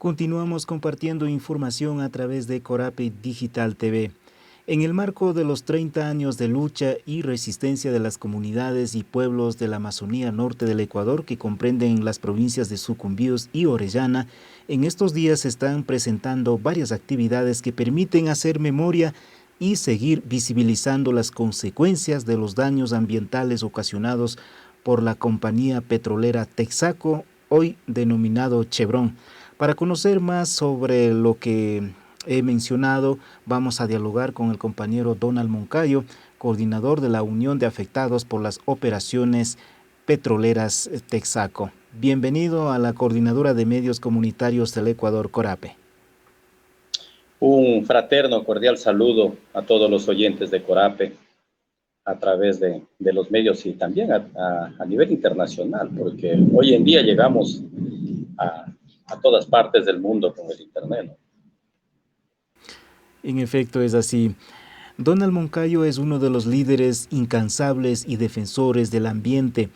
Continuamos compartiendo información a través de Corape Digital TV. En el marco de los 30 años de lucha y resistencia de las comunidades y pueblos de la Amazonía norte del Ecuador, que comprenden las provincias de Sucumbíos y Orellana, en estos días se están presentando varias actividades que permiten hacer memoria y seguir visibilizando las consecuencias de los daños ambientales ocasionados por la compañía petrolera Texaco, hoy denominado Chevron. Para conocer más sobre lo que he mencionado, vamos a dialogar con el compañero Donald Moncayo, coordinador de la Unión de Afectados por las Operaciones Petroleras Texaco. Bienvenido a la Coordinadora de Medios Comunitarios del Ecuador, Corape. Un fraterno, cordial saludo a todos los oyentes de Corape a través de los medios y también a nivel internacional, porque hoy en día llegamos a todas partes del mundo con el Internet, ¿no? En efecto, es así. Donald Moncayo es uno de los líderes incansables y defensores del ambiente.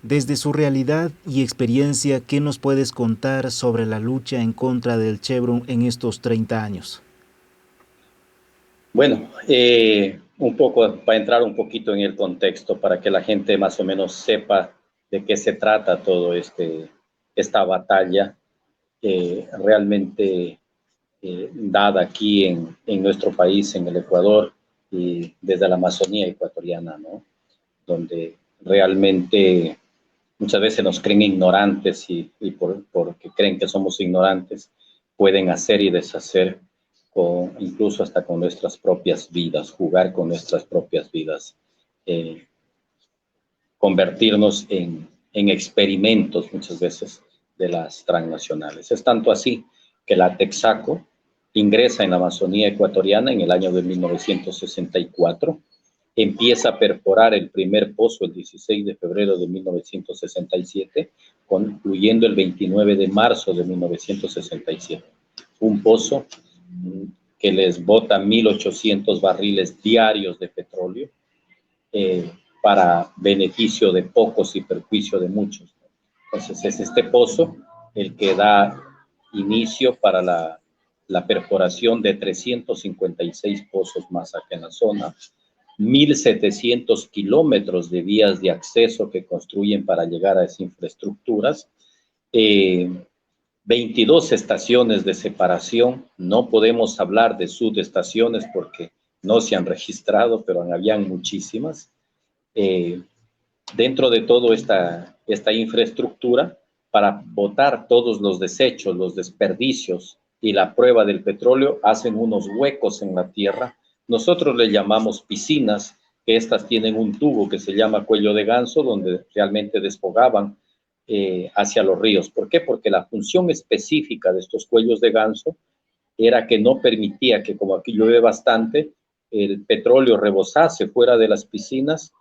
Desde su realidad y experiencia, ¿qué nos puedes contar sobre la lucha en contra del Chevron en estos 30 años? Bueno, un poco para entrar un poquito en el contexto, para que la gente más o menos sepa de qué se trata todo esta batalla realmente dada aquí en nuestro país, en el Ecuador, y desde la Amazonía ecuatoriana, ¿no? Donde realmente muchas veces nos creen ignorantes y porque creen que somos ignorantes, pueden hacer y deshacer incluso hasta con nuestras propias vidas, jugar con nuestras propias vidas, convertirnos en experimentos muchas veces de las transnacionales. Es tanto así que la Texaco ingresa en la Amazonía ecuatoriana en el año de 1964, empieza a perforar el primer pozo el 16 de febrero de 1967, concluyendo el 29 de marzo de 1967. Un pozo que les bota 1.800 barriles diarios de petróleo para beneficio de pocos y perjuicio de muchos. Entonces es este pozo el que da inicio para la perforación de 356 pozos más acá en la zona, 1.700 kilómetros de vías de acceso que construyen para llegar a esas infraestructuras, 22 estaciones de separación. No podemos hablar de subestaciones porque no se han registrado, pero habían muchísimas. Dentro de toda esta infraestructura, para botar todos los desechos, los desperdicios y la prueba del petróleo, hacen unos huecos en la tierra. Nosotros le llamamos piscinas, que estas tienen un tubo que se llama cuello de ganso, donde realmente desfogaban hacia los ríos. ¿Por qué? Porque la función específica de estos cuellos de ganso era que no permitía que, como aquí llueve bastante, el petróleo rebosase fuera de las piscinas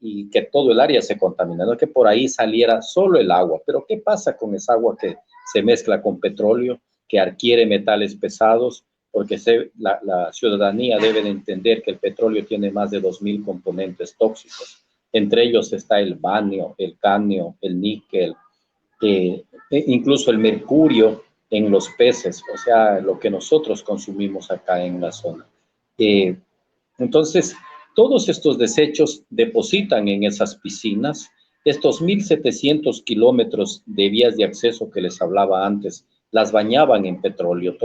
y que todo el área se contamina, no que por ahí saliera solo el agua. Pero ¿qué pasa con esa agua que se mezcla con petróleo, que adquiere metales pesados? Porque la ciudadanía debe de entender que el petróleo tiene más de 2.000 componentes tóxicos. Entre ellos está el vanio, el cadmio, el níquel, incluso el mercurio en los peces, o sea, lo que nosotros consumimos acá en la zona. Entonces, todos estos desechos depositan en esas piscinas. Estos 1.700 kilómetros de vías de acceso que les hablaba antes, las bañaban en petróleo,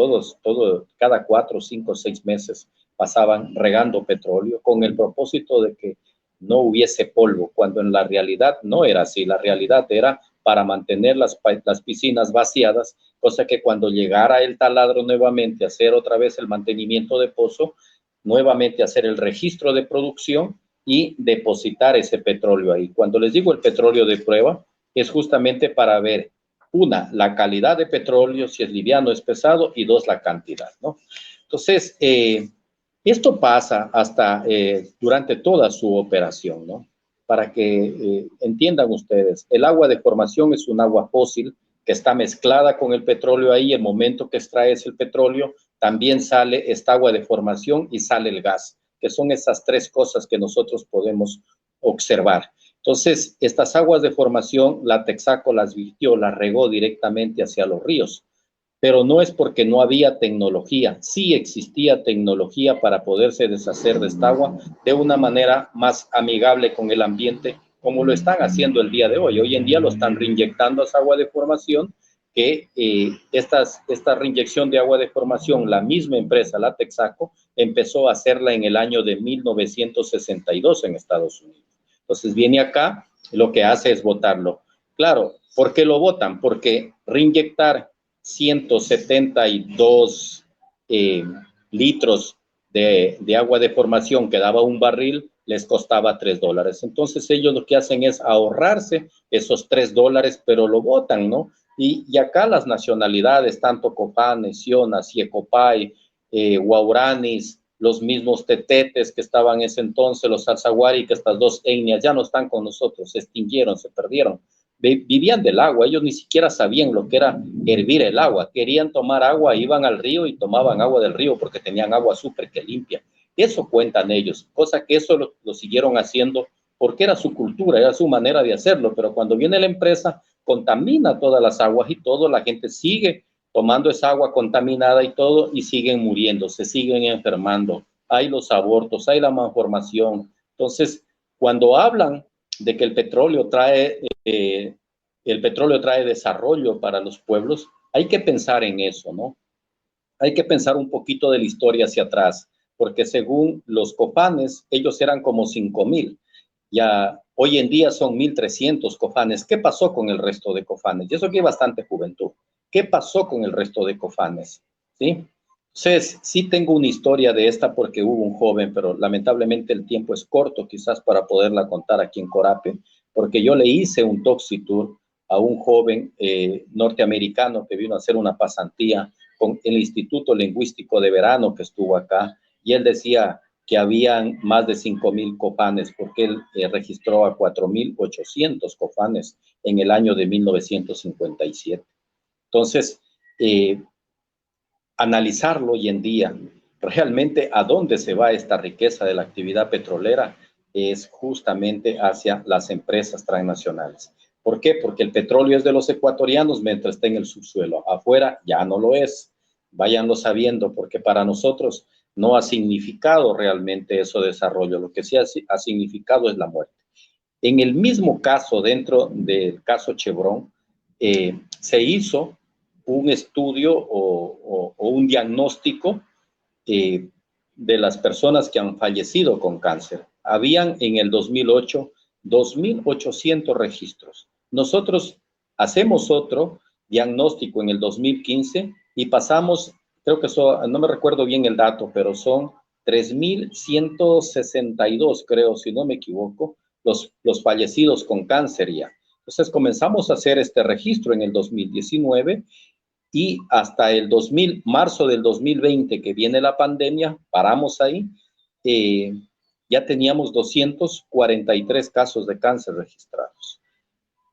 cada 4, 5, 6 meses pasaban regando petróleo con el propósito de que no hubiese polvo, cuando en la realidad no era así. La realidad era para mantener las piscinas vaciadas, cosa que cuando llegara el taladro nuevamente a hacer otra vez el mantenimiento de pozo, nuevamente hacer el registro de producción y depositar ese petróleo ahí. Cuando les digo el petróleo de prueba, es justamente para ver, una, la calidad de petróleo, si es liviano, es pesado, y dos, la cantidad, ¿no? Entonces, esto pasa hasta durante toda su operación, ¿no? Para que entiendan ustedes, el agua de formación es un agua fósil que está mezclada con el petróleo ahí. El momento que extraes el petróleo, también sale esta agua de formación y sale el gas, que son esas tres cosas que nosotros podemos observar. Entonces, estas aguas de formación, la Texaco las virtió, las regó directamente hacia los ríos. pero no es porque no había tecnología, sí existía tecnología para poderse deshacer de esta agua de una manera más amigable con el ambiente, como lo están haciendo el día de hoy. Hoy en día lo están reinyectando a esa agua de formación, que esta reinyección de agua de formación, la misma empresa, la Texaco, empezó a hacerla en el año de 1962 en Estados Unidos. Entonces viene acá, lo que hace es botarlo. Claro, ¿por qué lo botan? Porque reinyectar 172 litros de agua de formación que daba un barril, les costaba $3. Entonces ellos lo que hacen es ahorrarse esos $3, pero lo botan, ¿no? Y acá las nacionalidades, tanto Copanes, Sionas, Yecopay, Guauranis, los mismos tetetes que estaban en ese entonces, los Alzaguari, que estas dos etnias ya no están con nosotros, se extinguieron, se perdieron. Vivían del agua, ellos ni siquiera sabían lo que era hervir el agua, querían tomar agua, iban al río y tomaban agua del río porque tenían agua súper que limpia. Eso cuentan ellos, cosa que eso lo siguieron haciendo porque era su cultura, era su manera de hacerlo, pero cuando viene la empresa, contamina todas las aguas y todo, la gente sigue tomando esa agua contaminada y todo, y siguen muriendo, se siguen enfermando, hay los abortos, hay la malformación. Entonces, cuando hablan de que el petróleo trae desarrollo para los pueblos, hay que pensar en eso, ¿no? Hay que pensar un poquito de la historia hacia atrás, porque según los Cofanes, ellos eran como 5,000. Ya hoy en día son 1,300 Cofanes. ¿Qué pasó con el resto de Cofanes? Y eso que hay bastante juventud. ¿Qué pasó con el resto de Cofanes? ¿Sí? Entonces, sí tengo una historia de esta porque hubo un joven, pero lamentablemente el tiempo es corto quizás para poderla contar aquí en Corape, porque yo le hice un Toxi Tour a un joven norteamericano que vino a hacer una pasantía con el Instituto Lingüístico de Verano que estuvo acá, y él decía que habían más de 5,000 cofanes, porque él registró a 4,800 cofanes en el año de 1957. Entonces, analizarlo hoy en día, realmente a dónde se va esta riqueza de la actividad petrolera es justamente hacia las empresas transnacionales. ¿Por qué? Porque el petróleo es de los ecuatorianos mientras está en el subsuelo. Afuera ya no lo es. Váyanlo sabiendo, porque para nosotros no ha significado realmente eso desarrollo. Lo que sí ha significado es la muerte. En el mismo caso, dentro del caso Chevron, se hizo un estudio o un diagnóstico de las personas que han fallecido con cáncer. Habían en el 2008 2,800 registros. Nosotros hacemos otro diagnóstico en el 2015 y pasamos, creo que no me recuerdo bien el dato, pero son 3,162, creo, si no me equivoco, los fallecidos con cáncer ya. Entonces comenzamos a hacer este registro en el 2019 y hasta el marzo del 2020, que viene la pandemia, paramos ahí, ya teníamos 243 casos de cáncer registrados.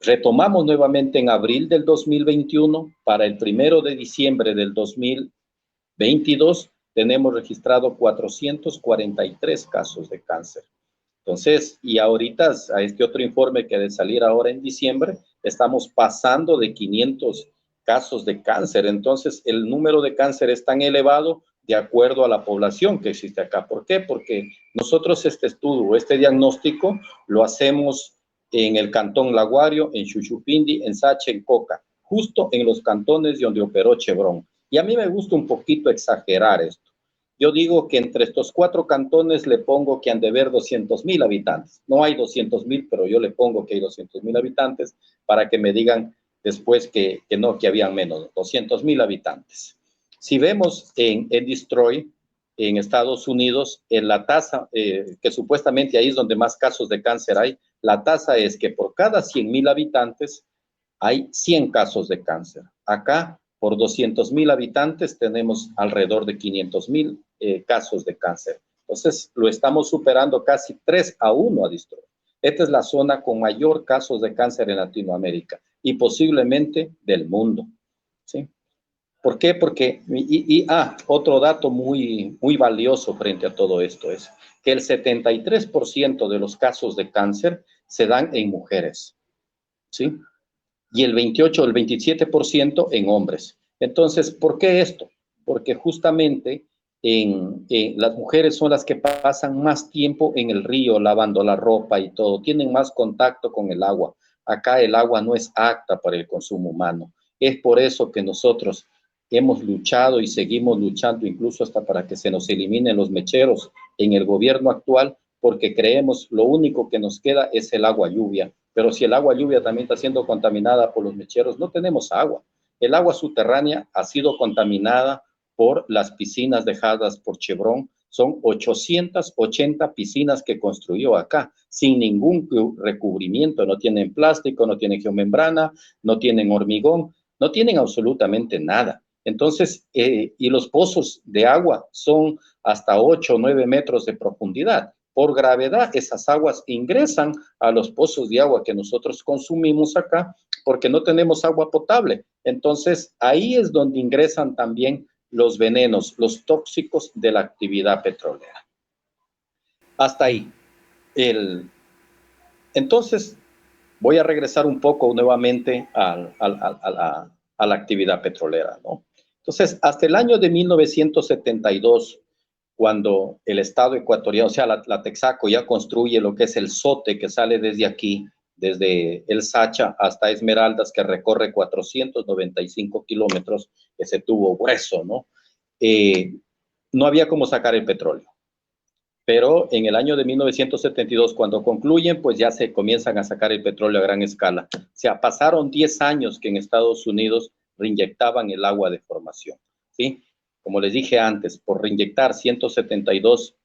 Retomamos nuevamente en abril del 2021, para el 1 de diciembre del 2022, tenemos registrado 443 casos de cáncer. Entonces, y ahorita a este otro informe que ha de salir ahora en diciembre, estamos pasando de 500 casos de cáncer. Entonces, el número de cáncer es tan elevado de acuerdo a la población que existe acá. ¿Por qué? Porque nosotros este estudio, este diagnóstico, lo hacemos en el Cantón Laguario, en Chuchupindi, en Sache, en Coca, justo en los cantones donde operó Chevron. Y a mí me gusta un poquito exagerar esto. Yo digo que entre estos 4 cantones le pongo que han de haber 200,000 habitantes. No hay 200,000, pero yo le pongo que hay 200,000 habitantes para que me digan después que no, que habían menos, 200,000 habitantes. Si vemos en Destroy, en Estados Unidos, en la tasa, que supuestamente ahí es donde más casos de cáncer hay, la tasa es que por cada 100,000 habitantes hay 100 casos de cáncer. Acá, por 200,000 habitantes, tenemos alrededor de 500,000 casos de cáncer. Entonces, lo estamos superando casi 3-1 a Destroy. Esta es la zona con mayor casos de cáncer en Latinoamérica y posiblemente del mundo, ¿sí? ¿Por qué? Porque, otro dato muy, muy valioso frente a todo esto es que el 73% de los casos de cáncer se dan en mujeres, ¿sí? Y el 28 o el 27% en hombres. Entonces, ¿por qué esto? Porque justamente las mujeres son las que pasan más tiempo en el río lavando la ropa y todo, tienen más contacto con el agua. Acá el agua no es apta para el consumo humano. Es por eso que nosotros hemos luchado y seguimos luchando incluso hasta para que se nos eliminen los mecheros en el gobierno actual, porque creemos lo único que nos queda es el agua lluvia. Pero si el agua lluvia también está siendo contaminada por los mecheros, no tenemos agua. El agua subterránea ha sido contaminada por las piscinas dejadas por Chevron. Son 880 piscinas que construyó acá, sin ningún recubrimiento. No tienen plástico, no tienen geomembrana, no tienen hormigón, no tienen absolutamente nada. Entonces, y los pozos de agua son hasta 8 o 9 metros de profundidad. Por gravedad, esas aguas ingresan a los pozos de agua que nosotros consumimos acá porque no tenemos agua potable. Entonces, ahí es donde ingresan también los venenos, los tóxicos de la actividad petrolera. Hasta ahí. Entonces, voy a regresar un poco nuevamente a la actividad petrolera, ¿no? Entonces, hasta el año de 1972, cuando el Estado ecuatoriano, o sea, la Texaco ya construye lo que es el SOTE que sale desde aquí, desde el Sacha hasta Esmeraldas, que recorre 495 kilómetros, ese tubo grueso, ¿no? No había cómo sacar el petróleo. Pero en el año de 1972, cuando concluyen, pues ya se comienzan a sacar el petróleo a gran escala. O sea, pasaron 10 años que en Estados Unidos reinyectaban el agua de formación, ¿sí? Como les dije antes, por reinyectar 172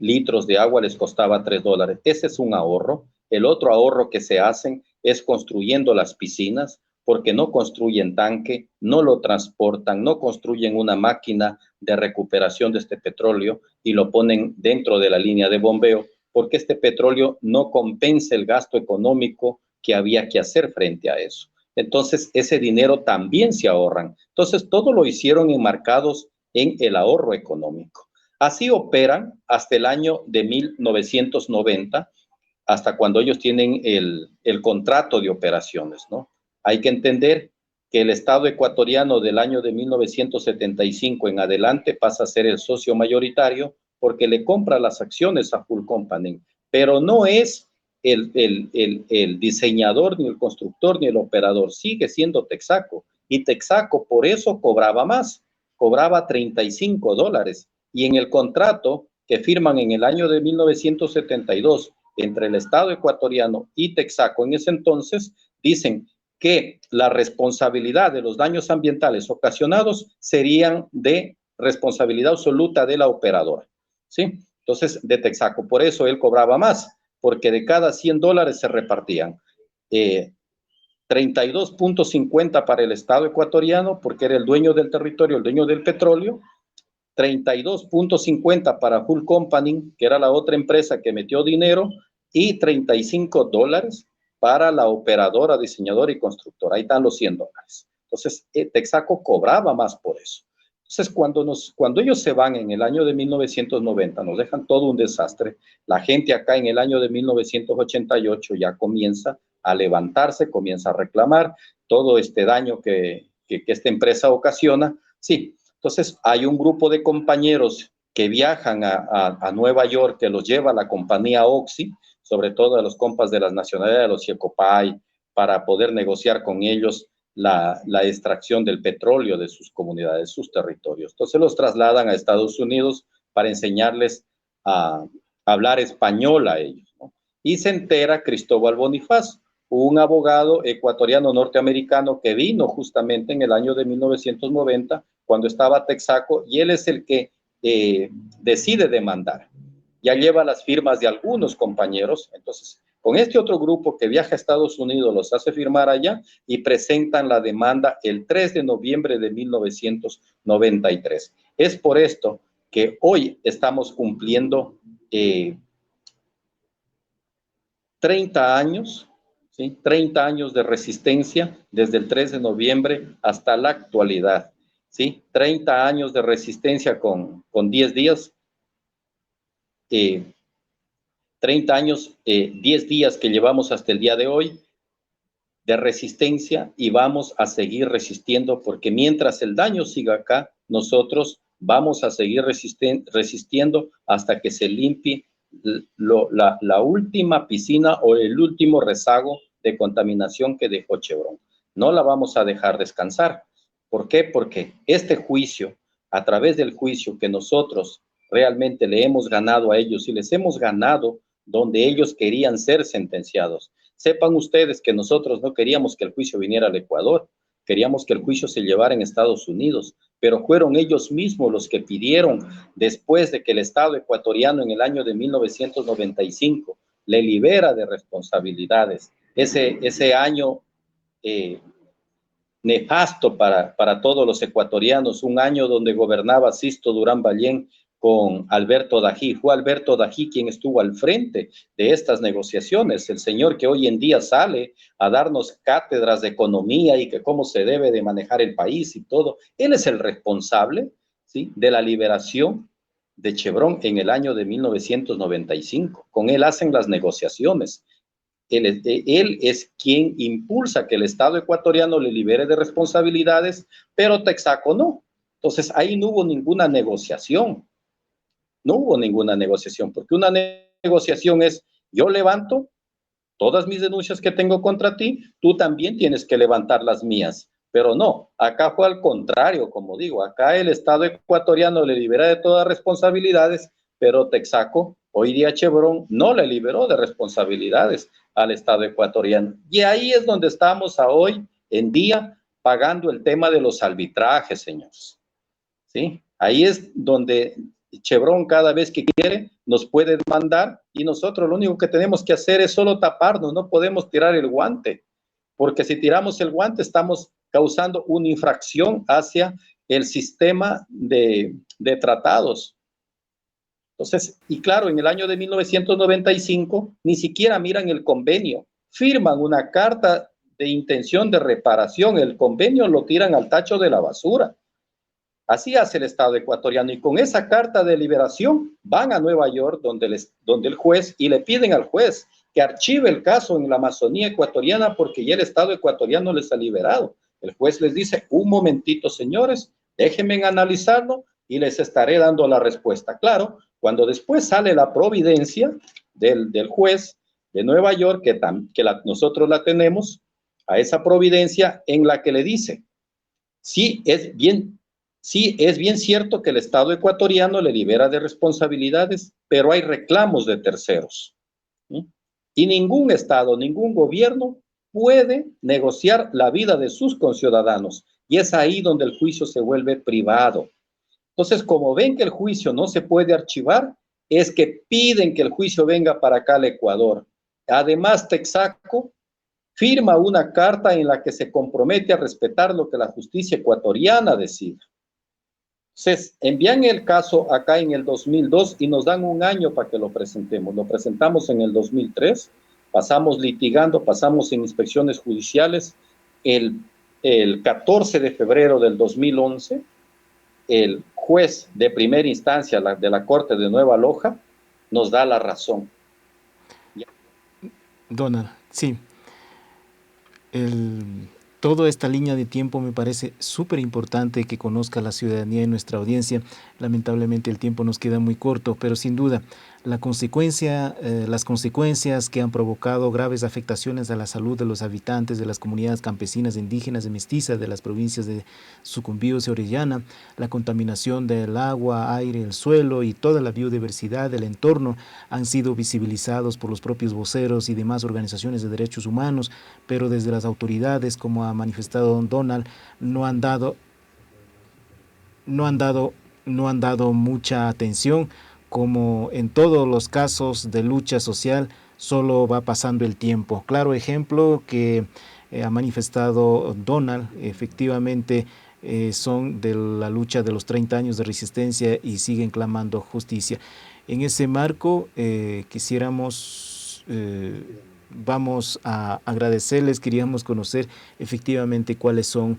litros de agua les costaba $3. Ese es un ahorro. El otro ahorro que se hacen es construyendo las piscinas, porque no construyen tanque, no lo transportan, no construyen una máquina de recuperación de este petróleo y lo ponen dentro de la línea de bombeo, porque este petróleo no compensa el gasto económico que había que hacer frente a eso. Entonces, ese dinero también se ahorran. Entonces, todo lo hicieron enmarcados en el ahorro económico. Así operan hasta el año de 1990, hasta cuando ellos tienen el contrato de operaciones, ¿no? Hay que entender que el Estado ecuatoriano del año de 1975 en adelante pasa a ser el socio mayoritario porque le compra las acciones a Full Company, pero no es el diseñador, ni el constructor, ni el operador, sigue siendo Texaco. Y Texaco por eso cobraba más, cobraba $35. Y en el contrato que firman en el año de 1972 entre el Estado ecuatoriano y Texaco en ese entonces, dicen que la responsabilidad de los daños ambientales ocasionados serían de responsabilidad absoluta de la operadora, ¿sí? Entonces, de Texaco. Por eso él cobraba más, porque de cada $100 se repartían 32.50 para el Estado ecuatoriano, porque era el dueño del territorio, el dueño del petróleo, 32.50 para Full Company, que era la otra empresa que metió dinero, y $35 para la operadora, diseñadora y constructora. Ahí están los $100. Entonces, Texaco cobraba más por eso. Entonces, cuando ellos se van en el año de 1990, nos dejan todo un desastre. La gente acá en el año de 1988 ya comienza a levantarse, comienza a reclamar todo este daño que esta empresa ocasiona. Sí, entonces hay un grupo de compañeros que viajan a Nueva York, que los lleva la compañía Oxy, sobre todo a los compas de las nacionalidades de los Yecopay, para poder negociar con ellos la extracción del petróleo de sus comunidades, sus territorios. Entonces los trasladan a Estados Unidos para enseñarles a hablar español a ellos, ¿no? Y se entera Cristóbal Bonifaz, un abogado ecuatoriano norteamericano que vino justamente en el año de 1990, cuando estaba Texaco, y él es el que decide demandar. Ya lleva las firmas de algunos compañeros. Entonces, con este otro grupo que viaja a Estados Unidos, los hace firmar allá y presentan la demanda el 3 de noviembre de 1993. Es por esto que hoy estamos cumpliendo 30 años, ¿sí? 30 años de resistencia desde el 3 de noviembre hasta la actualidad, ¿sí? 30 años de resistencia con 10 días. 30 años, 10 días que llevamos hasta el día de hoy, de resistencia y vamos a seguir resistiendo, porque mientras el daño siga acá, nosotros vamos a seguir resistiendo hasta que se limpie la última piscina o el último rezago de contaminación que dejó Chevron. No la vamos a dejar descansar. ¿Por qué? Porque este juicio, a través del juicio que nosotros realmente le hemos ganado a ellos y les hemos ganado donde ellos querían ser sentenciados. Sepan ustedes que nosotros no queríamos que el juicio viniera al Ecuador, queríamos que el juicio se llevara en Estados Unidos, pero fueron ellos mismos los que pidieron, después de que el Estado ecuatoriano en el año de 1995 le libera de responsabilidades. Ese año nefasto para todos los ecuatorianos, un año donde gobernaba Sisto Durán Ballén con Alberto Dají. Fue Alberto Dají quien estuvo al frente de estas negociaciones, el señor que hoy en día sale a darnos cátedras de economía y que cómo se debe de manejar el país y todo. Él es el responsable, ¿sí?, de la liberación de Chevron en el año de 1995. Con él hacen las negociaciones. Él es quien impulsa que el Estado ecuatoriano le libere de responsabilidades, pero Texaco no. Entonces ahí no hubo ninguna negociación. No hubo ninguna negociación, porque una negociación es: yo levanto todas mis denuncias que tengo contra ti, tú también tienes que levantar las mías. Pero no, acá fue al contrario, como digo, acá el Estado ecuatoriano le libera de todas responsabilidades, pero Texaco, hoy día Chevron, no le liberó de responsabilidades al Estado ecuatoriano. Y ahí es donde estamos a hoy en día pagando el tema de los arbitrajes, señores. ¿Sí? Ahí es donde Chevron cada vez que quiere nos puede demandar y nosotros lo único que tenemos que hacer es solo taparnos, no podemos tirar el guante, porque si tiramos el guante estamos causando una infracción hacia el sistema de tratados. Entonces, y claro, en el año de 1995 ni siquiera miran el convenio, firman una carta de intención de reparación, el convenio lo tiran al tacho de la basura. Así hace el Estado ecuatoriano, y con esa carta de liberación van a Nueva York donde el juez, y le piden al juez que archive el caso en la Amazonía ecuatoriana porque ya el Estado ecuatoriano les ha liberado. El juez les dice: un momentito, señores, déjenme analizarlo y les estaré dando la respuesta. Claro, cuando después sale la providencia del juez de Nueva York, nosotros la tenemos, a esa providencia en la que le dice: sí, es bien cierto que el Estado ecuatoriano le libera de responsabilidades, pero hay reclamos de terceros, ¿sí? Y ningún Estado, ningún gobierno puede negociar la vida de sus conciudadanos. Y es ahí donde el juicio se vuelve privado. Entonces, como ven que el juicio no se puede archivar, es que piden que el juicio venga para acá al Ecuador. Además, Texaco firma una carta en la que se compromete a respetar lo que la justicia ecuatoriana decida. Entonces, envían el caso acá en el 2002 y nos dan un año para que lo presentemos. Lo presentamos en el 2003, pasamos litigando, pasamos en inspecciones judiciales. El 14 de febrero del 2011, el juez de primera instancia de la Corte de Nueva Loja nos da la razón. Donald, sí. Toda esta línea de tiempo me parece súper importante que conozca la ciudadanía y nuestra audiencia. Lamentablemente el tiempo nos queda muy corto, pero sin duda las consecuencias que han provocado graves afectaciones a la salud de los habitantes de las comunidades campesinas, indígenas y mestizas de las provincias de Sucumbíos y Orellana, la contaminación del agua, aire, el suelo y toda la biodiversidad del entorno han sido visibilizados por los propios voceros y demás organizaciones de derechos humanos, pero desde las autoridades, como ha manifestado don Donald, no han dado mucha atención. Como en todos los casos de lucha social, solo va pasando el tiempo. Claro ejemplo que ha manifestado Donald, efectivamente son de la lucha de los 30 años de resistencia y siguen clamando justicia. En ese marco vamos a agradecerles, queríamos conocer efectivamente cuáles son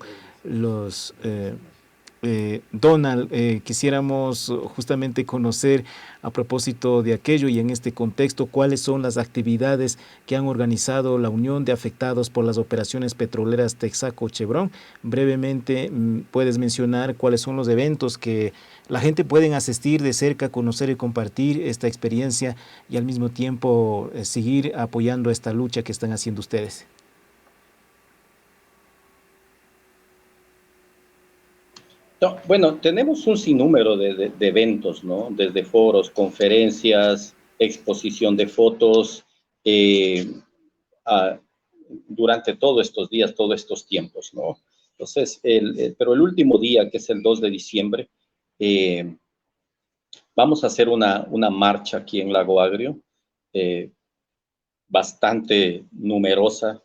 Donald, quisiéramos justamente conocer a propósito de aquello y en este contexto cuáles son las actividades que han organizado la Unión de Afectados por las Operaciones Petroleras Texaco-Chevron. Brevemente, puedes mencionar cuáles son los eventos que la gente puede asistir de cerca, conocer y compartir esta experiencia y al mismo tiempo seguir apoyando esta lucha que están haciendo ustedes. No, bueno, tenemos un sinnúmero de eventos, ¿no? Desde foros, conferencias, exposición de fotos, eh, a, durante todos estos días, todos estos tiempos, ¿no? Entonces, pero el último día, que es el 2 de diciembre, vamos a hacer una marcha aquí en Lago Agrio, bastante numerosa,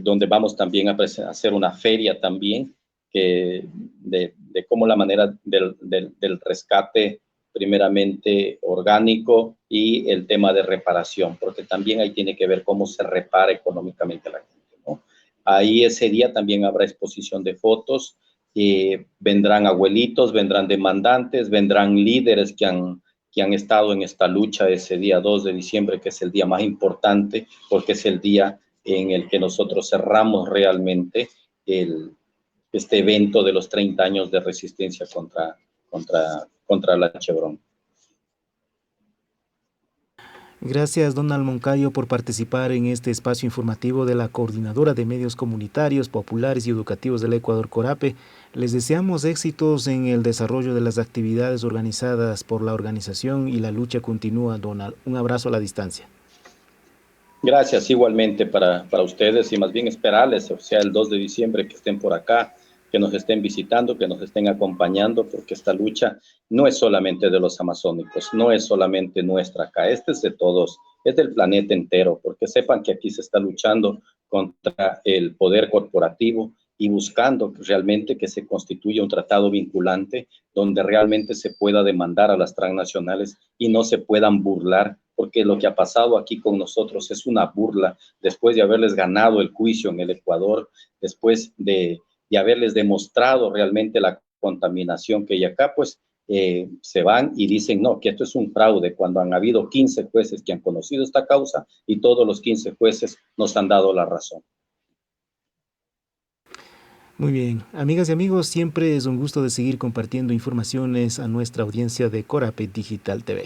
donde vamos también a hacer una feria también, de cómo la manera del rescate, primeramente orgánico, y el tema de reparación, porque también ahí tiene que ver cómo se repara económicamente la gente, ¿no? Ahí ese día también habrá exposición de fotos, vendrán abuelitos, vendrán demandantes, vendrán líderes que han estado en esta lucha ese día 2 de diciembre, que es el día más importante, porque es el día en el que nosotros cerramos realmente este evento de los 30 años de resistencia contra la Chevron. Gracias, Donald Moncayo, por participar en este espacio informativo de la Coordinadora de Medios Comunitarios, Populares y Educativos del Ecuador, CORAPE. Les deseamos éxitos en el desarrollo de las actividades organizadas por la organización y la lucha continúa, Donald. Un abrazo a la distancia. Gracias igualmente para ustedes, y más bien esperarles, o sea, el 2 de diciembre que estén por acá, que nos estén visitando, que nos estén acompañando, porque esta lucha no es solamente de los amazónicos, no es solamente nuestra acá, este es de todos, es del planeta entero, porque sepan que aquí se está luchando contra el poder corporativo y buscando realmente que se constituya un tratado vinculante donde realmente se pueda demandar a las transnacionales y no se puedan burlar, porque lo que ha pasado aquí con nosotros es una burla, después de haberles ganado el juicio en el Ecuador, después de haberles demostrado realmente la contaminación que hay acá, pues se van y dicen, no, que esto es un fraude, cuando han habido 15 jueces que han conocido esta causa y todos los 15 jueces nos han dado la razón. Muy bien, amigas y amigos, siempre es un gusto de seguir compartiendo informaciones a nuestra audiencia de Corape Digital TV.